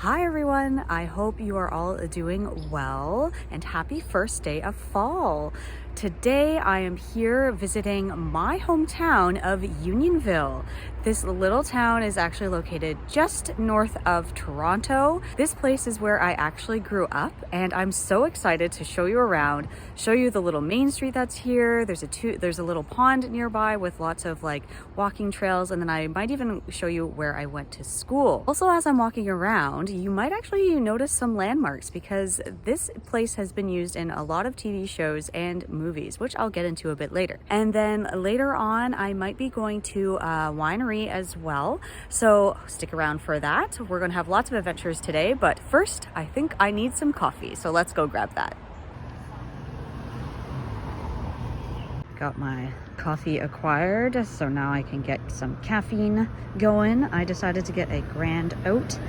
Hi everyone, I hope you are all doing well and happy first day of fall. Today I am here visiting my hometown of Unionville. This little town is actually located just north of Toronto. This place is where I actually grew up, and I'm so excited to show you around, show you the little main street that's here. There's a little pond nearby with lots of like walking trails, and then I might even show you where I went to school. Also, as I'm walking around, you might actually notice some landmarks because this place has been used in a lot of TV shows and movies, which I'll get into a bit later. And then later on, I might be going to a winery as well. So stick around for that. We're going to have lots of adventures today, but first, I think I need some coffee. So let's go grab that. Got my coffee acquired, so now I can get some caffeine going. I decided to get a Grand Oat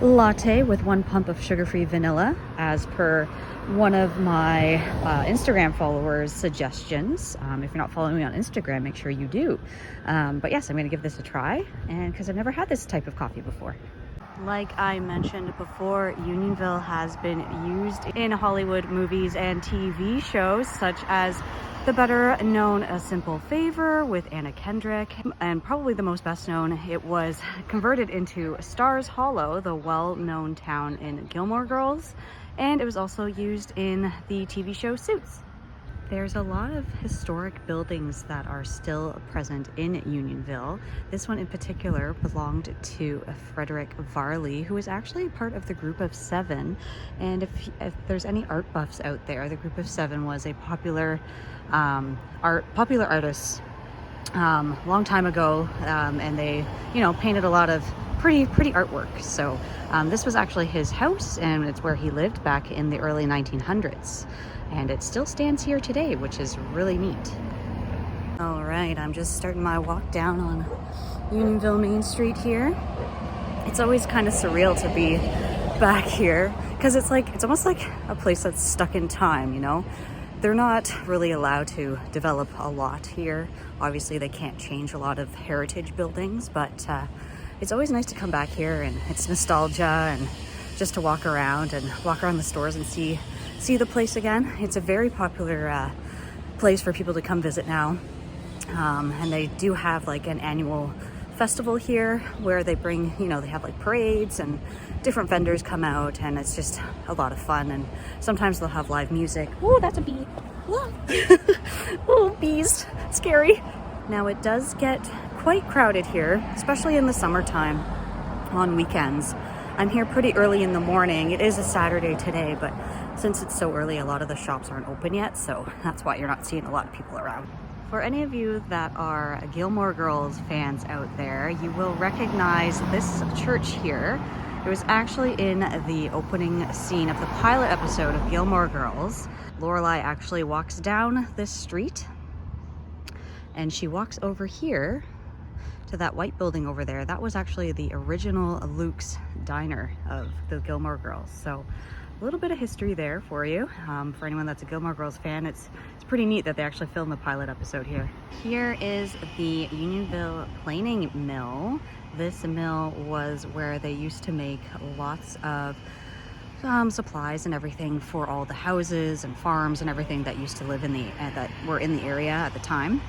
latte with 1 pump of sugar-free vanilla, as per one of my Instagram followers' suggestions. If you're not following me on Instagram, make sure you do. But yes, I'm gonna give this a try, and because I've never had this type of coffee before. Like I mentioned before, Unionville has been used in Hollywood movies and TV shows such as the better known A Simple Favor with Anna Kendrick, and probably the most best known, it was converted into Stars Hollow, the well-known town in Gilmore Girls, and it was also used in the TV show Suits. There's a lot of historic buildings that are still present in Unionville. This one in particular belonged to Frederick Varley, who was actually part of the Group of Seven. And if there's any art buffs out there, the Group of Seven was a popular artist long time ago, and they, painted a lot of pretty artwork. So this was actually his house, and it's where he lived back in the early 1900s. And it still stands here today, which is really neat. All right, I'm just starting my walk down on Unionville Main Street here. It's always kind of surreal to be back here because it's almost like a place that's stuck in time, They're not really allowed to develop a lot here. Obviously, they can't change a lot of heritage buildings, but it's always nice to come back here, and it's nostalgia, and just to walk around the stores and see the place again. It's a very popular place for people to come visit now, and they do have like an annual festival here where they bring, they have like parades and different vendors come out, and it's just a lot of fun. And sometimes they'll have live music. Oh, that's a bee. Oh, bees, scary. Now it does get quite crowded here, especially in the summertime on weekends. I'm here pretty early in the morning. It is a Saturday today, but since it's so early, a lot of the shops aren't open yet, so that's why you're not seeing a lot of people around. For any of you that are Gilmore Girls fans out there, you will recognize this church here. It was actually in the opening scene of the pilot episode of Gilmore Girls. Lorelai actually walks down this street, and she walks over here to that white building over there. That was actually the original Luke's diner of the Gilmore Girls. So a little bit of history there for you. For anyone that's a Gilmore Girls fan, it's pretty neat that they actually filmed the pilot episode here. Here is the Unionville planing mill. This mill was where they used to make lots of supplies and everything for all the houses and farms and everything that used to live that were in the area at the time.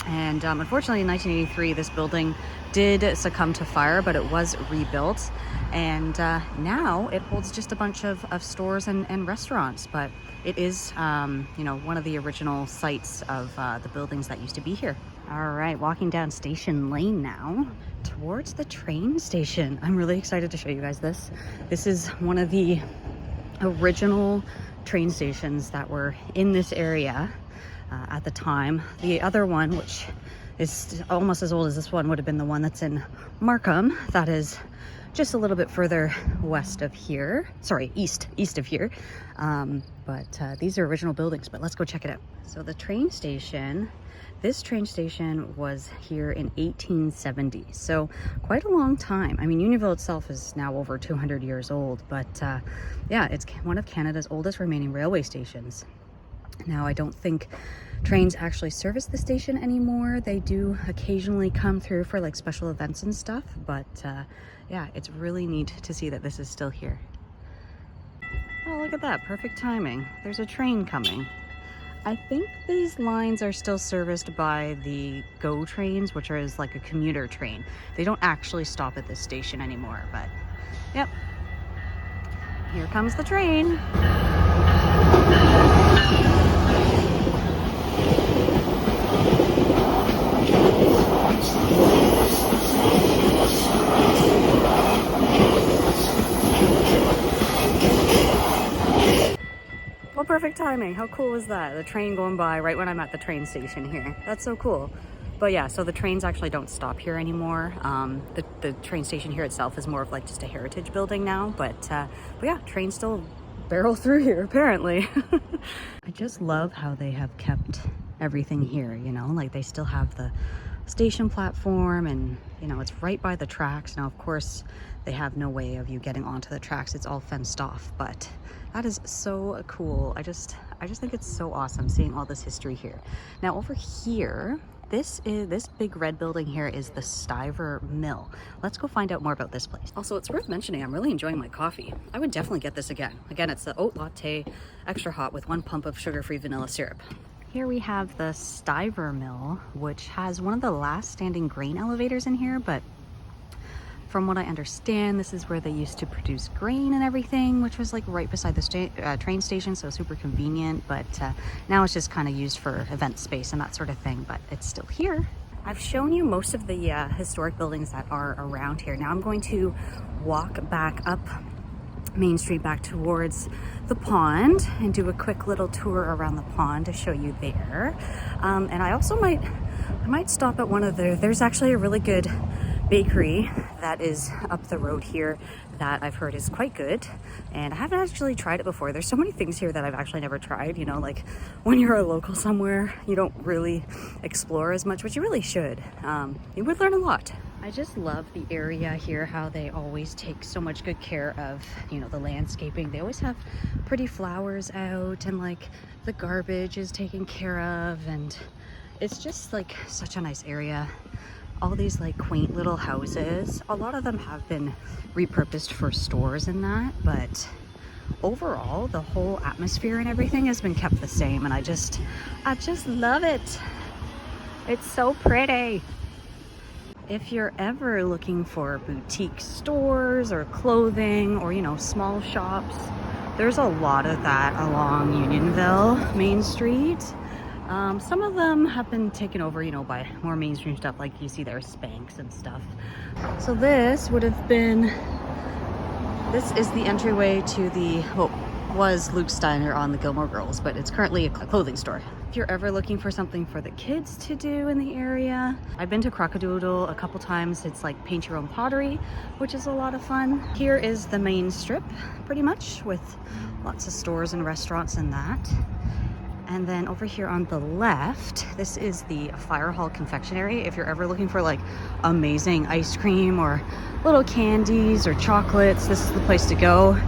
And unfortunately in 1983 this building did succumb to fire, but it was rebuilt, and now it holds just a bunch of stores and restaurants, but it is one of the original sites of the buildings that used to be here. All right, walking down Station Lane now towards the train station. I'm really excited to show you guys this. This is one of the original train stations that were in this area at the time. The other one, which is almost as old as this one, would have been the one that's in Markham. That is just a little bit further west of here. Sorry, east of here. But these are original buildings, but let's go check it out. So the train station, this train station was here in 1870. So quite a long time. I mean, Unionville itself is now over 200 years old, but yeah, it's one of Canada's oldest remaining railway stations. Now, I don't think trains actually service the station anymore. They do occasionally come through for like special events and stuff, but yeah, it's really neat to see that this is still here. Oh, look at that, perfect timing. There's a train coming. I think these lines are still serviced by the GO trains, which is like a commuter train. They don't actually stop at this station anymore, but yep. Here comes the train. Well, perfect timing. How cool was that? The train going by right when I'm at the train station here. That's so cool. But yeah, so the trains actually don't stop here anymore. The train station here itself is more of like just a heritage building now. But yeah, trains still barrel through here apparently. I just love how they have kept everything here, you know, like they still have the station platform and, you know, it's right by the tracks. Now, of course, they have no way of you getting onto the tracks. It's all fenced off, but that is so cool. I just think it's so awesome seeing all this history here. Now over here, this big red building here is the Stiver Mill. Let's go find out more about this place. Also, it's worth mentioning, I'm really enjoying my coffee. I would definitely get this again. Again, it's the oat latte, extra hot with 1 pump of sugar-free vanilla syrup. Here we have the Stiver Mill, which has one of the last standing grain elevators in here, but from what I understand, this is where they used to produce grain and everything, which was like right beside the train station, so super convenient. But now it's just kind of used for event space and that sort of thing, but it's still here. I've shown you most of the historic buildings that are around here. Now I'm going to walk back up Main Street back towards the pond and do a quick little tour around the pond to show you there. And I also might stop at one of there's actually a really good bakery that is up the road here that I've heard is quite good, and I haven't actually tried it before. There's so many things here that I've actually never tried, you know, like when you're a local somewhere you don't really explore as much, which you really should. You would learn a lot. I just love the area here, how they always take so much good care of, you know, the landscaping. They always have pretty flowers out, and like the garbage is taken care of, and it's just like such a nice area. All these like quaint little houses, a lot of them have been repurposed for stores and that, but overall the whole atmosphere and everything has been kept the same, and I just love it. It's so pretty. If you're ever looking for boutique stores or clothing or, you know, small shops, there's a lot of that along Unionville Main Street. Some of them have been taken over, you know, by more mainstream stuff, like you see there's Spanx and stuff. So this is the entryway to the, well, was Luke Steiner on the Gilmore Girls, but it's currently a clothing store. If you're ever looking for something for the kids to do in the area, I've been to Crockadoodle a couple times. It's like paint your own pottery, which is a lot of fun. Here is the main strip, pretty much, with lots of stores and restaurants and that. And then over here on the left, this is the Fire Hall Confectionery. If you're ever looking for like amazing ice cream or little candies or chocolates, this is the place to go.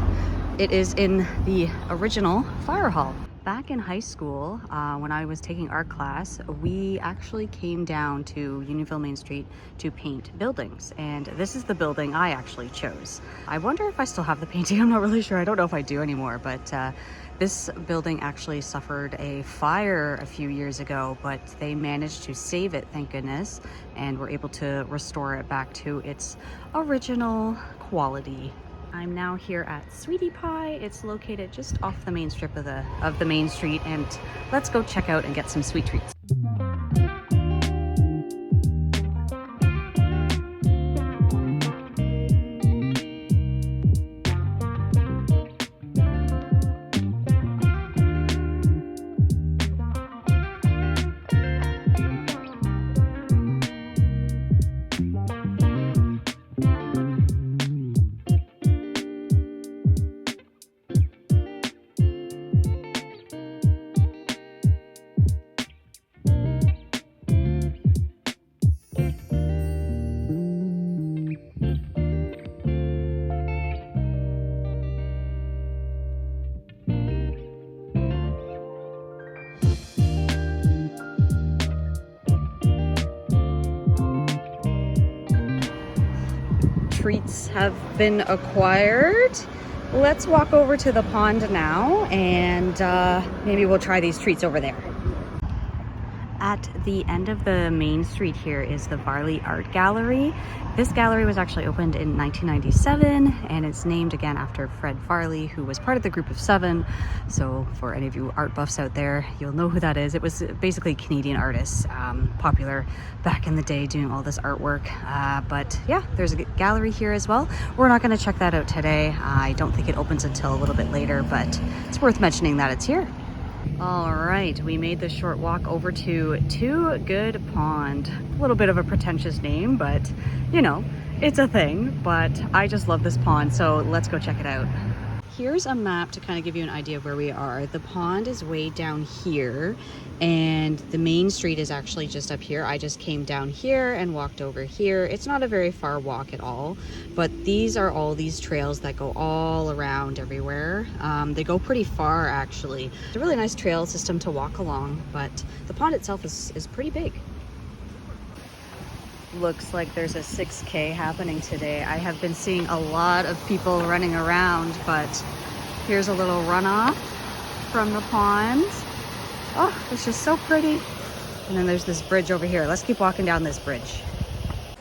It is in the original Fire Hall. Back in high school, when I was taking art class, we actually came down to Unionville Main Street to paint buildings. And this is the building I actually chose. I wonder if I still have the painting. I'm not really sure. I don't know if I do anymore, but this building actually suffered a fire a few years ago, but they managed to save it, thank goodness, and were able to restore it back to its original quality. I'm now here at Sweetie Pie. It's located just off the main strip of the main street, and let's go check out and get some sweet treats. treats have been acquired. Let's walk over to the pond now and maybe we'll try these treats over there. At the end of the main street here is the Varley Art Gallery. This gallery was actually opened in 1997 and it's named again after Fred Varley, who was part of the group of 7. So for any of you art buffs out there, you'll know who that is. It was basically Canadian artists, popular back in the day doing all this artwork. But yeah, there's a gallery here as well. We're not going to check that out today. I don't think it opens until a little bit later, but it's worth mentioning that it's here. All right, we made the short walk over to Too Good Pond. A little bit of a pretentious name, but you know, it's a thing. But I just love this pond, so let's go check it out. Here's a map to kind of give you an idea of where we are. The pond is way down here and the main street is actually just up here. I just came down here and walked over here. It's not a very far walk at all, but these are all these trails that go all around everywhere. They go pretty far actually. It's a really nice trail system to walk along, but the pond itself is pretty big. Looks like there's a 6K happening today. I have been seeing a lot of people running around, but here's a little runoff from the pond. Oh, it's just so pretty. And then there's this bridge over here. Let's keep walking down this bridge.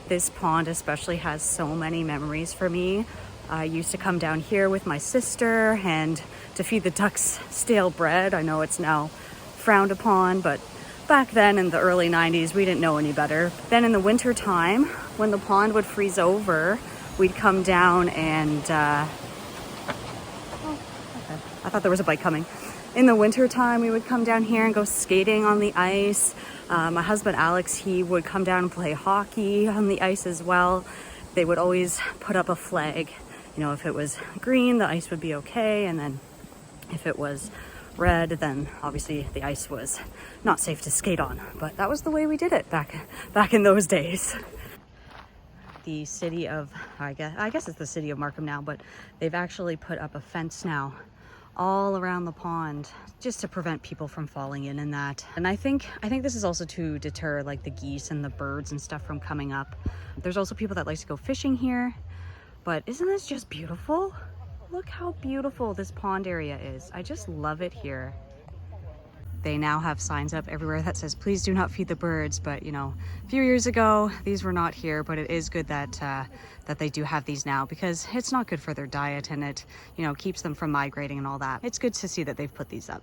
This pond especially has so many memories for me. I used to come down here with my sister and to feed the ducks stale bread. I know it's now frowned upon, but back then in the early 90s, we didn't know any better. Then in the winter time, when the pond would freeze over, we'd come down and, I thought there was a bike coming. In the winter time, we would come down here and go skating on the ice. My husband, Alex, he would come down and play hockey on the ice as well. They would always put up a flag. You know, if it was green, the ice would be okay. And then if it was red, then obviously the ice was not safe to skate on, but that was the way we did it back in those days. The city of, I guess it's the city of Markham now, but they've actually put up a fence now all around the pond just to prevent people from falling in and that. And I think this is also to deter like the geese and the birds and stuff from coming up. There's also people that like to go fishing here, but isn't this just beautiful? Look how beautiful this pond area is. I just love it here. They now have signs up everywhere that says, please do not feed the birds. But you know, a few years ago, these were not here, but it is good that that they do have these now because it's not good for their diet and it, you know, keeps them from migrating and all that. It's good to see that they've put these up.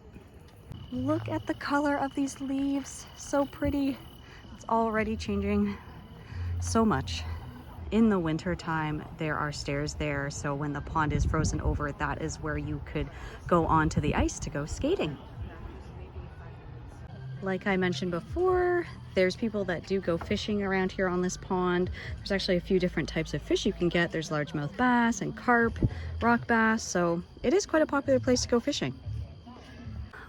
Look at the color of these leaves. So pretty. It's already changing so much. In the winter time, there are stairs there. So when the pond is frozen over, that is where you could go onto the ice to go skating. Like I mentioned before, there's people that do go fishing around here on this pond. There's actually a few different types of fish you can get. There's largemouth bass and carp, rock bass. So it is quite a popular place to go fishing.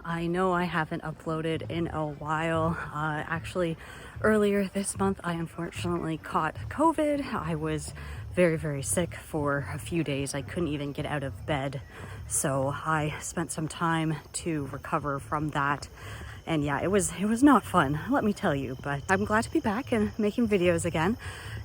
I know I haven't uploaded in a while. Actually, earlier this month, I unfortunately caught COVID. I was very, very sick for a few days. I couldn't even get out of bed. So I spent some time to recover from that. And yeah, it was not fun, let me tell you, but I'm glad to be back and making videos again.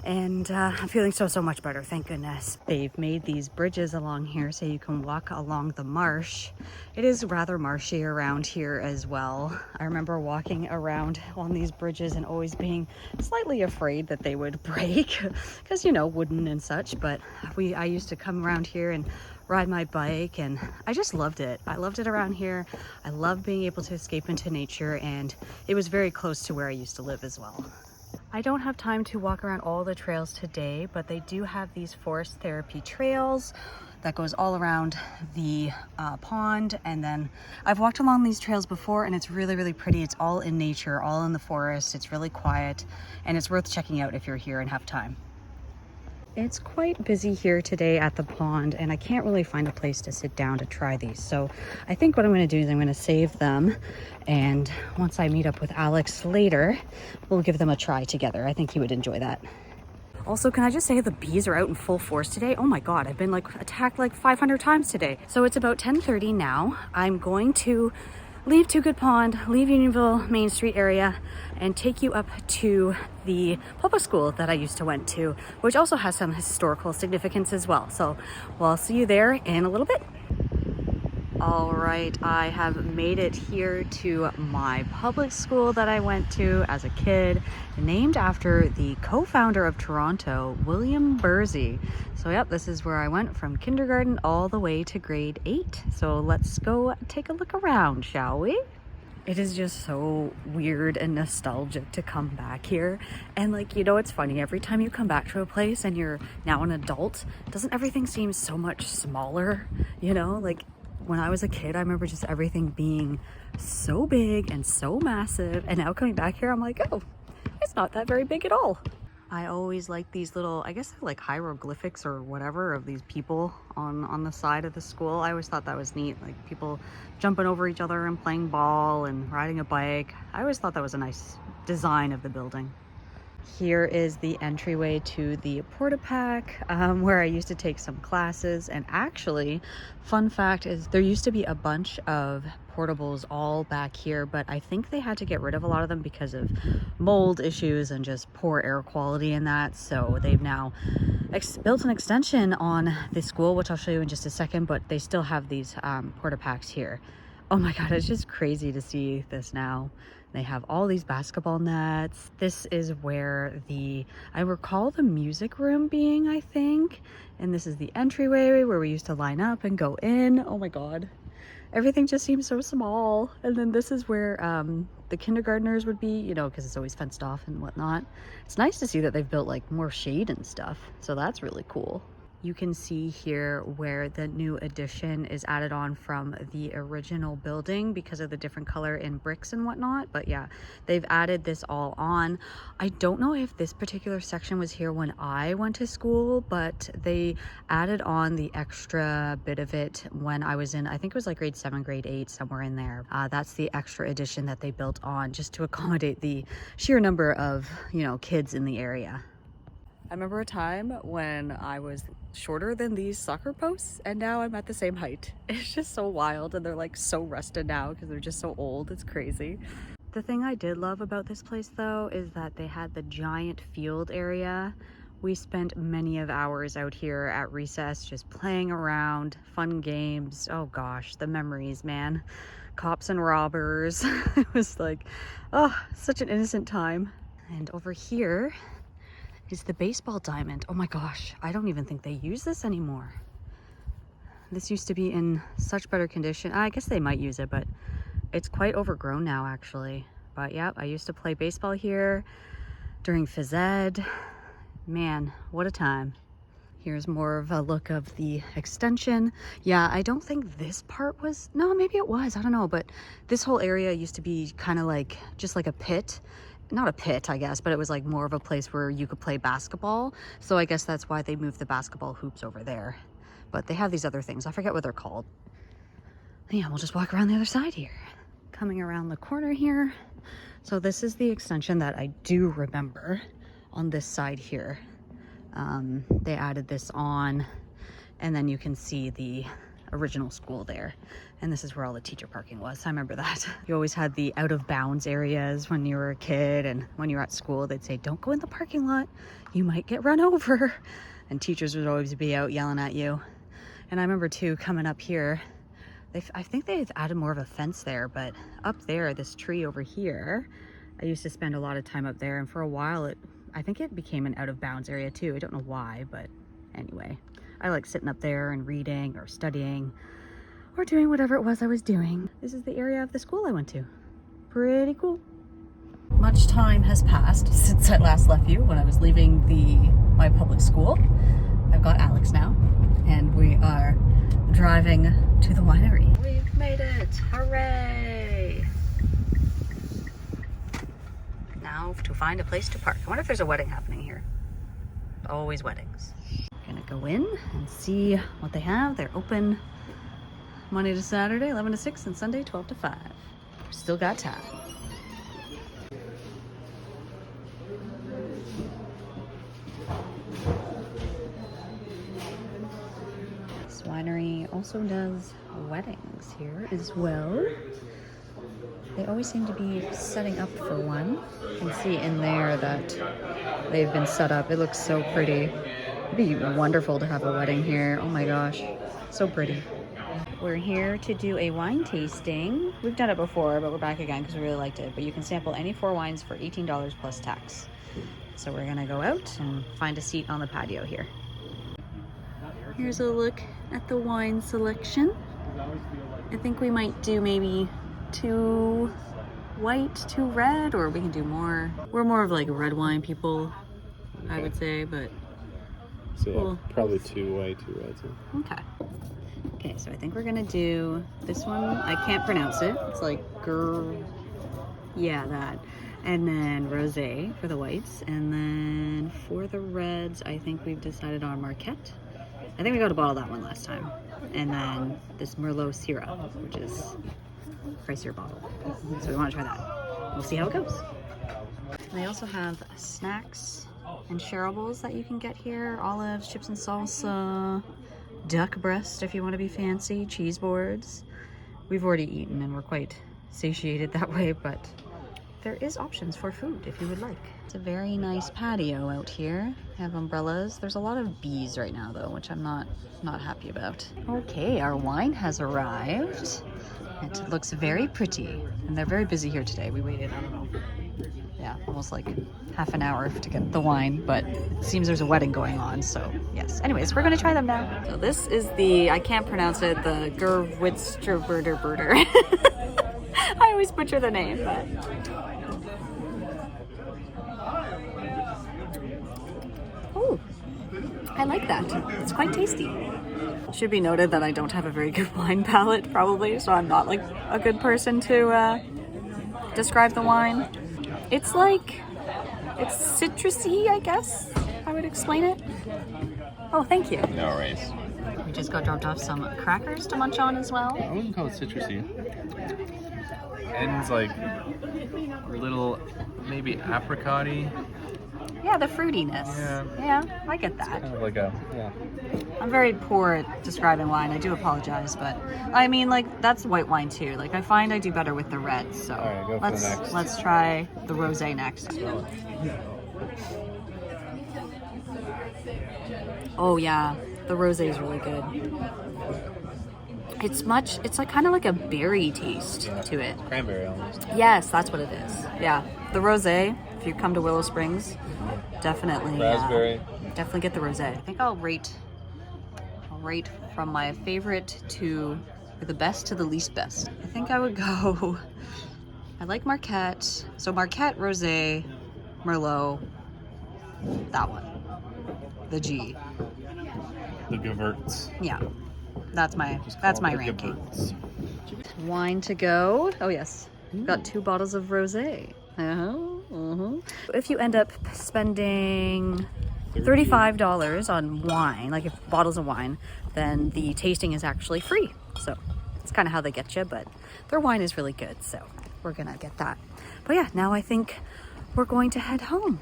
And I'm feeling so much better, thank goodness. They've made these bridges along here so you can walk along the marsh. It is rather marshy around here as well. I remember walking around on these bridges and always being slightly afraid that they would break because, you know, wooden and such. But I used to come around here and ride my bike and I just loved it. I loved it around here. I love being able to escape into nature, and it was very close to where I used to live as well. I don't have time to walk around all the trails today, but they do have these forest therapy trails that goes all around the pond. And then I've walked along these trails before and it's really pretty. It's all in nature, all in the forest. It's really quiet and it's worth checking out if you're here and have time. It's quite busy here today at the pond and I can't really find a place to sit down to try these. So I think what I'm going to do is I'm going to save them, and once I meet up with Alex later, we'll give them a try together. I think he would enjoy that. Also, can I just say the bees are out in full force today? Oh my God, I've been like attacked like 500 times today. So it's about 10:30 now. I'm going to leave Two Good Pond, leave Unionville Main Street area, and take you up to the public school that I used to went to, which also has some historical significance as well. So we'll see you there in a little bit. All right, I have made it here to my public school that I went to as a kid, named after the co-founder of Toronto, William Bursey. So yep, this is where I went from kindergarten all the way to grade 8. So let's go take a look around, shall we? It is just so weird and nostalgic to come back here. And like, you know, it's funny, every time you come back to a place and you're now an adult, doesn't everything seem so much smaller? You know, like when I was a kid, I remember just everything being so big and so massive. And now coming back here, I'm like, oh, it's not that very big at all. I always like these little, I guess they're like hieroglyphics or whatever, of these people on the side of the school. I always thought that was neat, like people jumping over each other and playing ball and riding a bike. I always thought that was a nice design of the building. Here is the entryway to the Porta Pack, where I used to take some classes. And actually, fun fact is there used to be a bunch of portables all back here, but I think they had to get rid of a lot of them because of mold issues and just poor air quality and that. So they've now built an extension on the school, which I'll show you in just a second, but they still have these Porta Packs here. Oh my God, it's just crazy to see this now. They have all these basketball nets. This is where I recall the music room being, I think. And this is the entryway where we used to line up and go in. Oh my God. Everything just seems so small. And then this is where the kindergartners would be, you know, because it's always fenced off and whatnot. It's nice to see that they've built like more shade and stuff. So that's really cool. You can see here where the new addition is added on from the original building because of the different color in bricks and whatnot. But yeah, they've added this all on. I don't know if this particular section was here when I went to school, but they added on the extra bit of it when I was in, I think it was like grade 7, grade 8, somewhere in there. That's the extra addition that they built on just to accommodate the sheer number of, you know, kids in the area. I remember a time when I was shorter than these soccer posts, and now I'm at the same height. It's just so wild, and they're like so rusted now because they're just so old. It's crazy. The thing I did love about this place though is that they had the giant field area. We spent many of hours out here at recess just playing around, fun games. Oh gosh, the memories, man. Cops and robbers. It was like, oh, such an innocent time. And over here is the baseball diamond. Oh my gosh, I don't even think they use this anymore. This used to be in such better condition. I guess they might use it, but it's quite overgrown now actually. But yeah, I used to play baseball here during phys ed. Man, what a time. Here's more of a look of the extension. Yeah, I don't think this part was, no, maybe it was, I don't know, but this whole area used to be kind of like, just like a pit. Not a pit, I guess, but it was like more of a place where you could play basketball. So I guess that's why they moved the basketball hoops over there. But they have these other things. I forget what they're called. Yeah, we'll just walk around the other side here. Coming around the corner here. So this is the extension that I do remember on this side here. They added this on, and then you can see the original school there. And this is where all the teacher parking was. I remember that. You always had the out of bounds areas when you were a kid, and when you were at school, they'd say, don't go in the parking lot. You might get run over. And teachers would always be out yelling at you. And I remember too, coming up here, I think they've added more of a fence there, but up there, this tree over here, I used to spend a lot of time up there. And for a while, I think it became an out of bounds area too. I don't know why, but anyway, I like sitting up there and reading or studying or doing whatever it was I was doing. This is the area of the school I went to. Pretty cool. Much time has passed since I last left you when I was leaving my public school. I've got Alex now, and we are driving to the winery. We've made it, hooray! Now to find a place to park. I wonder if there's a wedding happening here. Always weddings. Gonna go in and see what they have. They're open Monday to Saturday, 11 to 6, and Sunday, 12 to 5. Still got time. This winery also does weddings here as well. They always seem to be setting up for one. You can see in there that they've been set up. It looks so pretty. It'd be wonderful to have a wedding here. Oh my gosh, so pretty. We're here to do a wine tasting. We've done it before, but we're back again because we really liked it. But you can sample any 4 wines for $18 plus tax. So we're gonna go out and find a seat on the patio here. Here's a look at the wine selection. I think we might do maybe 2 white, 2 red, or we can do more. We're more of like red wine people, I would say, but so yeah, probably 2 white, 2 reds. Okay. Okay, so I think we're gonna do this one. I can't pronounce it. It's like yeah, that. And then rosé for the whites, and then for the reds, I think we've decided on Marquette. I think we got to bottle that one last time. And then this Merlot Syrah, which is a pricier bottle. So we want to try that. We'll see how it goes. And they also have snacks and shareables that you can get here. Olives, chips and salsa, duck breast if you want to be fancy, cheese boards. We've already eaten and we're quite satiated that way, but there is options for food if you would like. It's a very nice patio out here. They have umbrellas. There's a lot of bees right now though, which I'm not happy about. Okay, our wine has arrived. It looks very pretty, and they're very busy here today. We waited, I don't know, yeah, almost like half an hour to get the wine, but it seems there's a wedding going on, so yes. Anyways, we're gonna try them now. So this is the, I can't pronounce it, the Gewürztraminer. I always butcher the name, but oh, I like that. It's quite tasty. It should be noted that I don't have a very good wine palate, probably, so I'm not like a good person to describe the wine. It's like, it's citrusy, I guess I would explain it. Oh, thank you. No worries. We just got dropped off some crackers to munch on as well. I wouldn't call it citrusy. Ends like little, maybe apricot-y. Yeah, the fruitiness. Yeah, I get that. Kind of like a, yeah. I'm very poor at describing wine. I do apologize, but I mean, like, that's white wine too. Like, I find I do better with the reds. So all right, go for the next. Let's try the rosé next. Oh yeah, the rosé is really good. It's like kind of like a berry taste to it. Cranberry almost. Yes, that's what it is. Yeah, the rosé. If you come to Willow Springs, definitely. Raspberry. Definitely get the rosé. I think I'll rate from my favorite to the best to the least best. I think I would go. I like Marquette. So Marquette, rosé, Merlot. That one. The G. The Gewürz. Yeah. That's my ranking. Gewürz. Wine to go. Oh yes. Got 2 bottles of rosé. If you end up spending $35 on wine, like if bottles of wine, then the tasting is actually free. So it's kind of how they get you, but their wine is really good. So we're gonna get that. But yeah, now I think we're going to head home.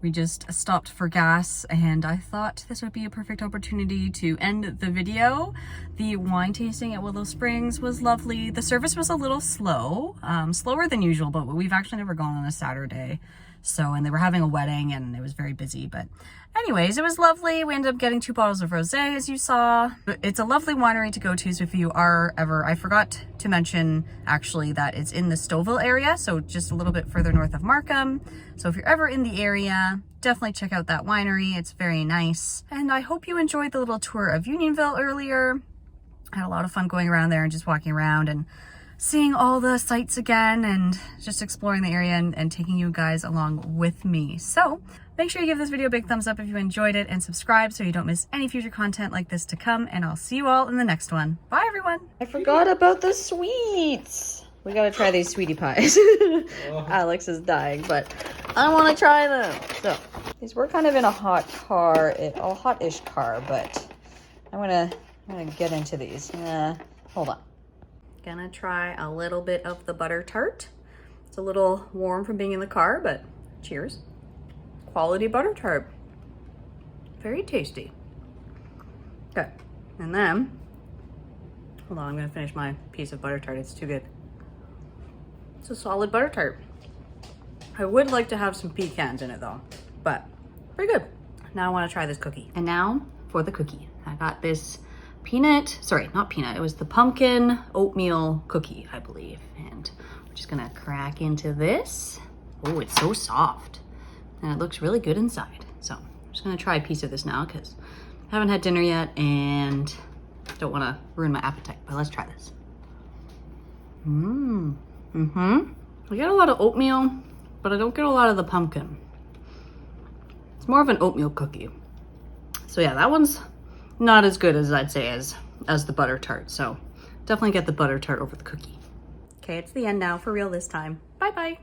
We just stopped for gas and I thought this would be a perfect opportunity to end the video. The wine tasting at Willow Springs was lovely. The service was a little slow, slower than usual, but we've actually never gone on a Saturday. So, and they were having a wedding and it was very busy, but anyways, it was lovely. We ended up getting 2 bottles of rosé, as you saw. It's a lovely winery to go to, so if you are ever, I forgot to mention actually that it's in the Stouffville area, so just a little bit further north of Markham. So if you're ever in the area, definitely check out that winery. It's very nice. And I hope you enjoyed the little tour of Unionville earlier. I had a lot of fun going around there and just walking around and seeing all the sights again and just exploring the area and taking you guys along with me. So make sure you give this video a big thumbs up if you enjoyed it and subscribe so you don't miss any future content like this to come, and I'll see you all in the next one. Bye everyone. I forgot about the sweets. We gotta try these sweetie pies. Alex is dying, but I wanna try them. So these were kind of in a hot car, a hot-ish car, but I'm gonna get into these. Hold on. Gonna try a little bit of the butter tart. It's a little warm from being in the car, but cheers. Quality butter tart. Very tasty. Okay, and then, hold on, I'm gonna finish my piece of butter tart. It's too good. It's a solid butter tart. I would like to have some pecans in it though, but pretty good. Now I want to try this cookie. And now for the cookie. I got this not peanut, it was the pumpkin oatmeal cookie, I believe. And we're just gonna crack into this. Oh, it's so soft. And it looks really good inside. So I'm just gonna try a piece of this now because I haven't had dinner yet and don't wanna ruin my appetite, but let's try this. I get a lot of oatmeal, but I don't get a lot of the pumpkin. It's more of an oatmeal cookie. So yeah, that one's not as good as I'd say as the butter tart. So definitely get the butter tart over the cookie. Okay, it's the end now for real this time. Bye bye.